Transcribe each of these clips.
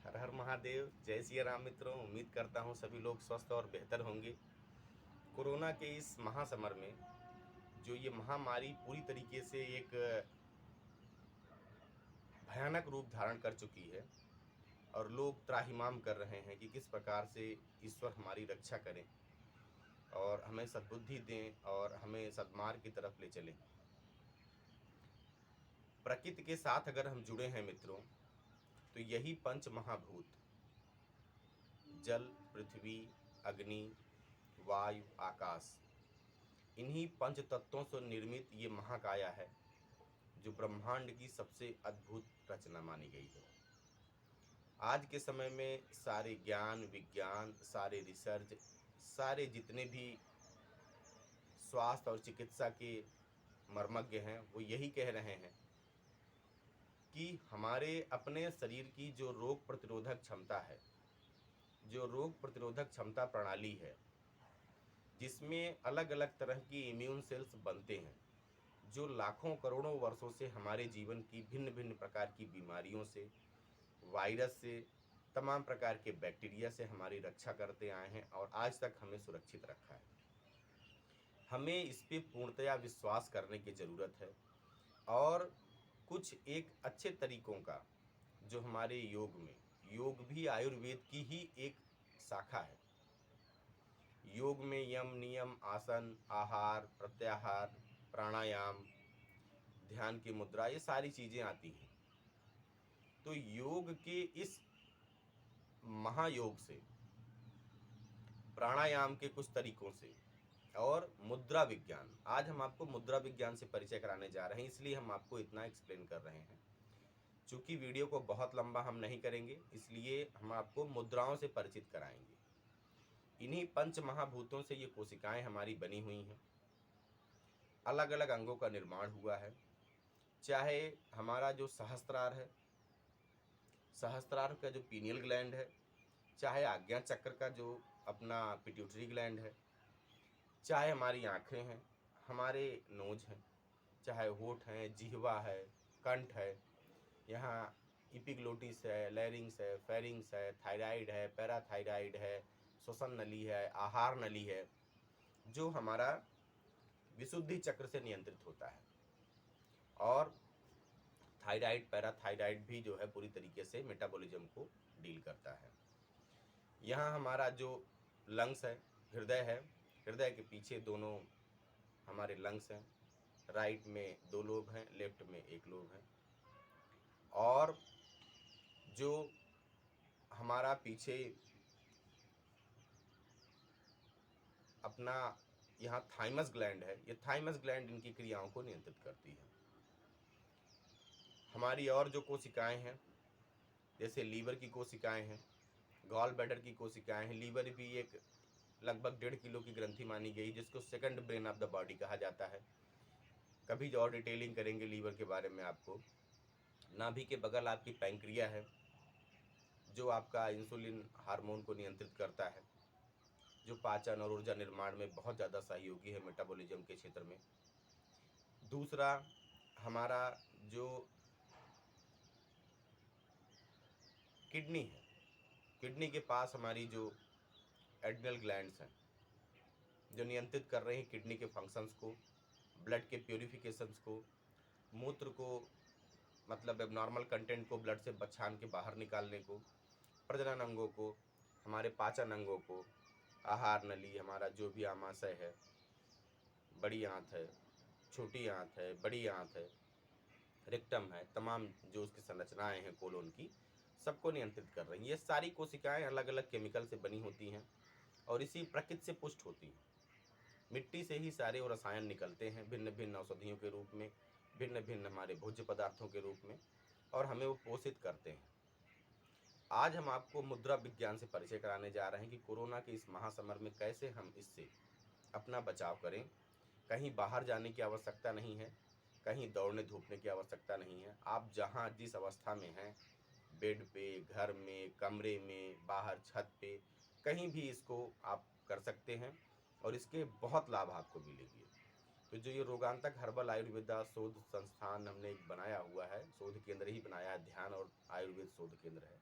हर हर महादेव, जय सिया राम मित्रों। उम्मीद करता हूँ सभी लोग स्वस्थ और बेहतर होंगे। कोरोना के इस महासमर में जो ये महामारी पूरी तरीके से एक भयानक रूप धारण कर चुकी है और लोग त्राहिमाम कर रहे हैं कि किस प्रकार से ईश्वर हमारी रक्षा करें और हमें सद्बुद्धि दें और हमें सद्मार्ग की तरफ ले चलें। प्रकृति के साथ अगर हम जुड़े हैं मित्रों, तो यही पंच महाभूत जल, पृथ्वी, अग्नि, वायु, आकाश, इन्हीं पंच तत्वों से निर्मित ये महाकाया है जो ब्रह्मांड की सबसे अद्भुत रचना मानी गई है। आज के समय में सारे ज्ञान विज्ञान, सारे रिसर्च, सारे जितने भी स्वास्थ्य और चिकित्सा के मर्मज्ञ हैं वो यही कह रहे हैं कि हमारे अपने शरीर की जो रोग प्रतिरोधक क्षमता है, जो रोग प्रतिरोधक क्षमता प्रणाली है, जिसमें अलग अलग तरह की इम्यून सेल्स बनते हैं जो लाखों करोड़ों वर्षों से हमारे जीवन की भिन्न भिन्न प्रकार की बीमारियों से, वायरस से, तमाम प्रकार के बैक्टीरिया से हमारी रक्षा करते आए हैं और आज तक हमें सुरक्षित रखा है। हमें इस पे पूर्णतया विश्वास करने की ज़रूरत है और कुछ एक अच्छे तरीकों का जो हमारे योग भी आयुर्वेद की ही एक शाखा है। योग में यम, नियम, आसन, आहार, प्रत्याहार, प्राणायाम, ध्यान की मुद्रा, ये सारी चीज़ें आती हैं। तो योग के इस महायोग से, प्राणायाम के कुछ तरीकों से और मुद्रा विज्ञान, आज हम आपको मुद्रा विज्ञान से परिचय कराने जा रहे हैं, इसलिए हम आपको इतना एक्सप्लेन कर रहे हैं। चूँकि वीडियो को बहुत लंबा हम नहीं करेंगे, इसलिए हम आपको मुद्राओं से परिचित कराएंगे। इन्हीं पंच महाभूतों से ये कोशिकाएं हमारी बनी हुई हैं। अलग अलग अंगों का निर्माण हुआ है। चाहे हमारा जो सहस्त्रार है, सहस्त्रार का जो पीनियल ग्लैंड है, चाहे आज्ञा चक्र का जो अपना पिट्यूटरी ग्लैंड है, चाहे हमारी आँखें हैं, हमारे नोज हैं, चाहे होठ हैं, जिह्वा है, कंठ है, यहाँ इपिग्लोटिस है, लैरिंग्स है, फेरिंग्स है, थायराइड है, पैराथायराइड है, श्वसन नली है, आहार नली है, जो हमारा विशुद्धि चक्र से नियंत्रित होता है। और थायराइड, पैराथायराइड भी जो है पूरी तरीके से मेटाबॉलिज्म को डील करता है। यहाँ हमारा जो लंग्स है, हृदय है, हृदय के पीछे दोनों हमारे लंग्स हैं। राइट में 2 लोब हैं, लेफ्ट में 1 लोब है। और जो हमारा पीछे अपना यहाँ थाइमस ग्लैंड है, ये थाइमस ग्लैंड इनकी क्रियाओं को नियंत्रित करती है। हमारी और जो कोशिकाएं हैं, जैसे लीवर की कोशिकाएं हैं, गॉल ब्लैडर की कोशिकाएं हैं। लीवर भी एक लगभग 1.5 किलो की ग्रंथि मानी गई, जिसको second brain of the body कहा जाता है। कभी और डिटेलिंग करेंगे लीवर के बारे में आपको। नाभि के बगल आपकी पैंक्रिया है, जो आपका इंसुलिन हार्मोन को नियंत्रित करता है, जो पाचन और ऊर्जा निर्माण में बहुत ज़्यादा सहयोगी है मेटाबॉलिज्म के क्षेत्र में। दूसरा, हमारा जो किडनी है, किडनी के पास हमारी जो एड्रिनल ग्लैंड्स हैं, जो नियंत्रित कर रहे हैं किडनी के फंक्शंस को, ब्लड के प्योरीफिकेशंस को, मूत्र को, मतलब एबनॉर्मल कंटेंट को ब्लड से छान के बाहर निकालने को, प्रजनन अंगों को, हमारे पाचन अंगों को, आहार नली, हमारा जो भी आमाशय है, बड़ी आंत है, छोटी आंत है, बड़ी आंत है, रेक्टम है, तमाम जो उसकी संरचनाएं हैं कोलोन की, सबको नियंत्रित कर रही हैं। ये सारी कोशिकाएं अलग अलग केमिकल से बनी होती हैं और इसी प्रकृति से पुष्ट होती हैं। मिट्टी से ही सारे वो रसायन निकलते हैं भिन्न भिन्न औषधियों के रूप में, भिन्न भिन्न हमारे भोज्य पदार्थों के रूप में, और हमें वो पोषित करते हैं। आज हम आपको मुद्रा विज्ञान से परिचय कराने जा रहे हैं कि कोरोना के इस महासमर में कैसे हम इससे अपना बचाव करें। कहीं बाहर जाने की आवश्यकता नहीं है, कहीं दौड़ने धूपने की आवश्यकता नहीं है। आप जहाँ जिस अवस्था में हैं, बेड पे, घर में, कमरे में, बाहर छत पे, कहीं भी इसको आप कर सकते हैं और इसके बहुत लाभ आपको मिलेंगे। तो जो ये रोगांतक हर्बल आयुर्वेदा शोध संस्थान हमने एक बनाया हुआ है, शोध केंद्र ही बनाया है, ध्यान और आयुर्वेद शोध केंद्र है।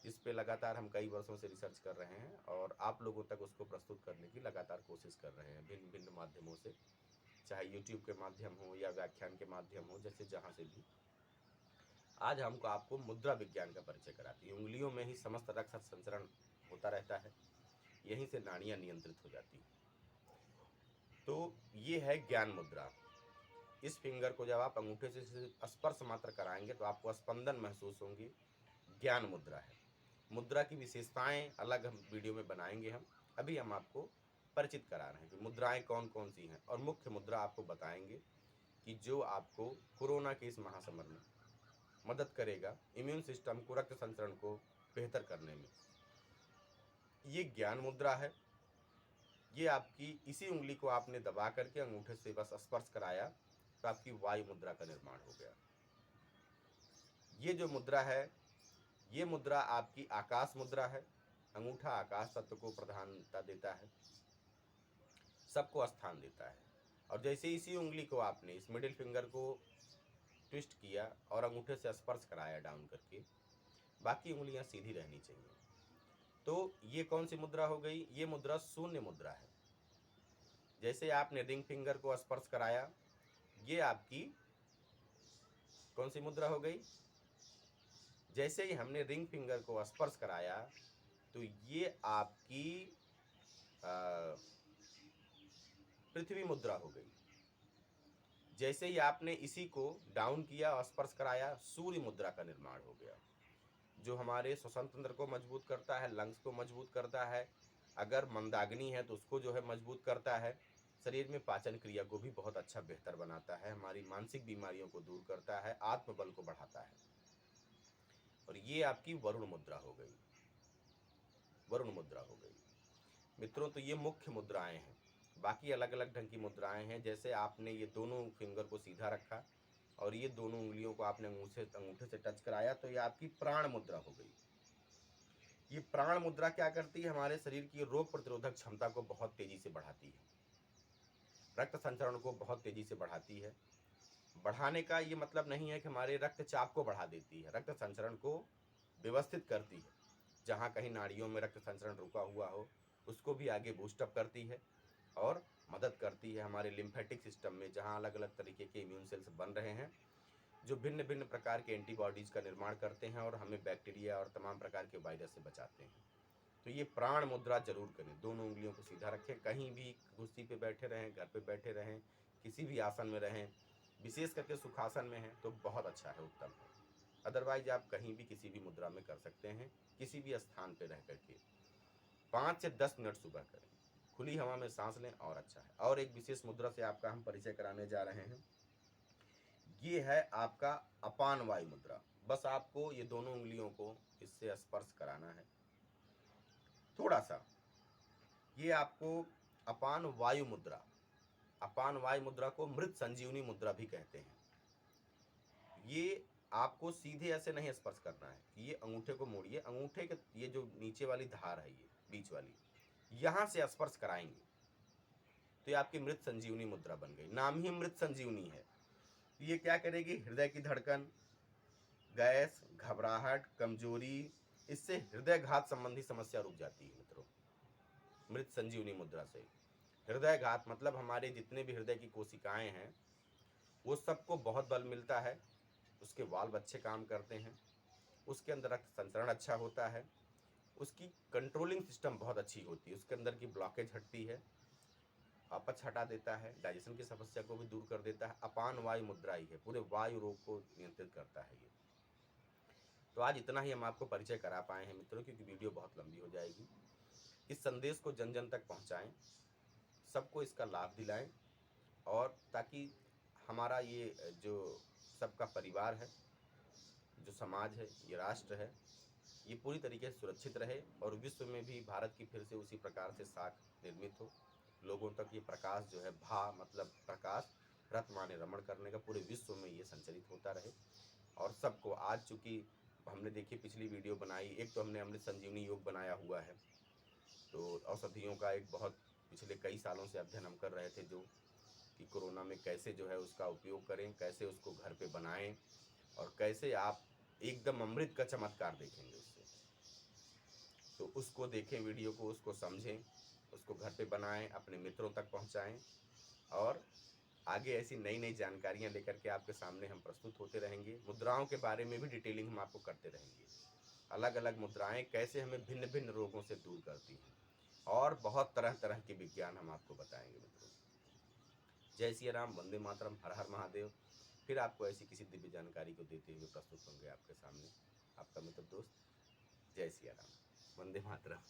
जिस पे लगातार हम कई वर्षों से रिसर्च कर रहे हैं और आप लोगों तक उसको प्रस्तुत करने की लगातार कोशिश कर रहे हैं भिन्न भिन्न माध्यमों से, चाहे यूट्यूब के माध्यम हो या व्याख्यान के माध्यम हो, जैसे जहाँ से भी। आज हमको आपको मुद्रा विज्ञान का परिचय कराती है। उंगलियों में ही समस्त रक्त संचरण होता रहता है, यहीं से नाड़ियाँ नियंत्रित हो जाती हैं। तो ये है ज्ञान मुद्रा। इस फिंगर को जब आप अंगूठे से स्पर्श मात्र कराएंगे तो आपको स्पंदन महसूस होंगे, ज्ञान मुद्रा है। मुद्रा की विशेषताएं अलग हम वीडियो में बनाएंगे। हम अभी हम आपको परिचित करा रहे हैं कि मुद्राएं कौन कौन सी हैं, और मुख्य मुद्रा आपको बताएंगे कि जो आपको कोरोना के इस महासमर में मदद करेगा, इम्यून सिस्टम को, रक्त संचरण को बेहतर करने में। ये ज्ञान मुद्रा है। ये आपकी इसी उंगली को आपने दबा करके अंगूठे से बस स्पर्श कराया तो आपकी वायु मुद्रा का निर्माण हो गया। ये जो मुद्रा है, ये मुद्रा आपकी आकाश मुद्रा है। अंगूठा आकाश तत्व को प्रधानता देता है, सबको स्थान देता है। और जैसे इसी उंगली को आपने, इस मिडिल फिंगर को ट्विस्ट किया और अंगूठे से स्पर्श कराया डाउन करके, बाकी उंगलियां सीधी रहनी चाहिए। तो ये कौन सी मुद्रा हो गई? ये मुद्रा शून्य मुद्रा है। जैसे आपने रिंग फिंगर को स्पर्श कराया, ये आपकी कौन सी मुद्रा हो गई? जैसे ही हमने रिंग फिंगर को स्पर्श कराया तो ये आपकी पृथ्वी मुद्रा हो गई। जैसे ही आपने इसी को डाउन किया और स्पर्श कराया, सूर्य मुद्रा का निर्माण हो गया, जो हमारे श्वसन तंत्र को मजबूत करता है, लंग्स को मजबूत करता है, अगर मंदाग्नि है तो उसको जो है मजबूत करता है, शरीर में पाचन क्रिया को भी बहुत अच्छा बेहतर बनाता है, हमारी मानसिक बीमारियों को दूर करता है, आत्मबल को बढ़ाता है। और ये आपकी वरुण मुद्रा हो गई, वरुण मुद्रा हो गई मित्रों। तो ये मुख्य मुद्राएं हैं। बाकी अलग अलग ढंग की मुद्राएं हैं। जैसे आपने ये दोनों फिंगर को सीधा रखा और ये दोनों उंगलियों को आपने अंगूठे से टच कराया तो ये आपकी प्राण मुद्रा हो गई। ये प्राण मुद्रा क्या करती है? हमारे शरीर की रोग प्रतिरोधक क्षमता को बहुत तेजी से बढ़ाती है, रक्त संचरण को बहुत तेजी से बढ़ाती है। बढ़ाने का ये मतलब नहीं है कि हमारे रक्तचाप को बढ़ा देती है, रक्त संचरण को व्यवस्थित करती है। जहाँ कहीं नाड़ियों में रक्त संचरण रुका हुआ हो उसको भी आगे बूस्टअप करती है और मदद करती है। हमारे लिम्फेटिक सिस्टम में जहाँ अलग अलग तरीके के इम्यून सेल्स बन रहे हैं जो भिन्न भिन्न प्रकार के एंटीबॉडीज़ का निर्माण करते हैं और हमें बैक्टीरिया और तमाम प्रकार के वायरस से बचाते हैं। तो ये प्राण मुद्रा जरूर करें। दोनों उंगलियों को सीधा रखें, कहीं भी कुर्सी पे बैठे रहें, घर पे बैठे रहें, किसी भी आसन में रहें, विशेष करके सुखासन में हैं तो बहुत अच्छा है, उत्तम है। अदरवाइज आप कहीं भी किसी भी मुद्रा में कर सकते हैं, किसी भी स्थान पे रह करके 5 से 10 मिनट सुबह करें, खुली हवा में सांस लें और अच्छा है। और एक विशेष मुद्रा से आपका हम परिचय कराने जा रहे हैं, ये है आपका अपान वायु मुद्रा। बस आपको ये दोनों उंगलियों को इससे स्पर्श कराना है थोड़ा सा। ये आपको अपान वायु मुद्रा, अपान वायु मुद्रा को मृत संजीवनी मुद्रा भी कहते हैं। ये आपको सीधे ऐसे नहीं स्पर्श करना है, ये अंगूठे को मोड़िए, अंगूठे के ये जो नीचे वाली धार है, ये बीच वाली, यहाँ से स्पर्श कराएंगे तो ये आपकी मृत संजीवनी मुद्रा बन गई। नाम ही मृत संजीवनी है। ये क्या करेगी? हृदय की धड़कन, गैस, घबराहट, कमजोरी, इससे हृदय घात संबंधी समस्या रुक जाती है मित्रों। मृत संजीवनी मुद्रा से हृदय घात मतलब हमारे जितने भी हृदय की कोशिकाएं हैं वो सबको बहुत बल मिलता है, उसके वाल्व अच्छे काम करते हैं, उसके अंदर रक्त संचरण अच्छा होता है, उसकी कंट्रोलिंग सिस्टम बहुत अच्छी होती है, उसके अंदर की ब्लॉकेज हटती है, अपच हटा देता है, डाइजेशन की समस्या को भी दूर कर देता है। अपान वायु मुद्रा ही है, पूरे वायु रोग को नियंत्रित करता है ये। तो आज इतना ही हम आपको परिचय करा पाए हैं मित्रों, क्योंकि वीडियो बहुत लंबी हो जाएगी। इस संदेश को जन जन तक पहुंचाएं, सबको इसका लाभ दिलाएं, और ताकि हमारा ये जो सबका परिवार है, जो समाज है, ये राष्ट्र है, ये पूरी तरीके से सुरक्षित रहे और विश्व में भी भारत की फिर से उसी प्रकार से साख निर्मित हो। लोगों तक ये प्रकाश जो है, भा मतलब प्रकाश, रत माने रमण करने का, पूरे विश्व में ये संचरित होता रहे। और सबको आज चूँकि हमने देखिए पिछली वीडियो बनाई, एक तो हमने अमृत संजीवनी योग बनाया हुआ है, तो औषधियों का एक बहुत पिछले कई सालों से अध्ययन हम कर रहे थे, जो कि कोरोना में कैसे जो है उसका उपयोग करें, कैसे उसको घर पे बनाएं और कैसे आप एकदम अमृत का चमत्कार देखेंगे उससे। तो उसको देखें, वीडियो को, उसको समझें, उसको घर पे बनाएं, अपने मित्रों तक पहुंचाएं, और आगे ऐसी नई नई जानकारियां लेकर के आपके सामने हम प्रस्तुत होते रहेंगे। मुद्राओं के बारे में भी डिटेलिंग हम आपको करते रहेंगे। अलग अलग मुद्राएं कैसे हमें भिन्न भिन्न रोगों से दूर करती हैं, और बहुत तरह तरह के विज्ञान हम आपको बताएंगे मित्रों। जय सिया राम, वंदे मातरम, हर हर महादेव। फिर आपको ऐसी किसी दिव्य जानकारी को देते हुए प्रस्तुत होंगे आपके सामने आपका मित्र दोस्त। जय सिया राम, वंदे मातरम।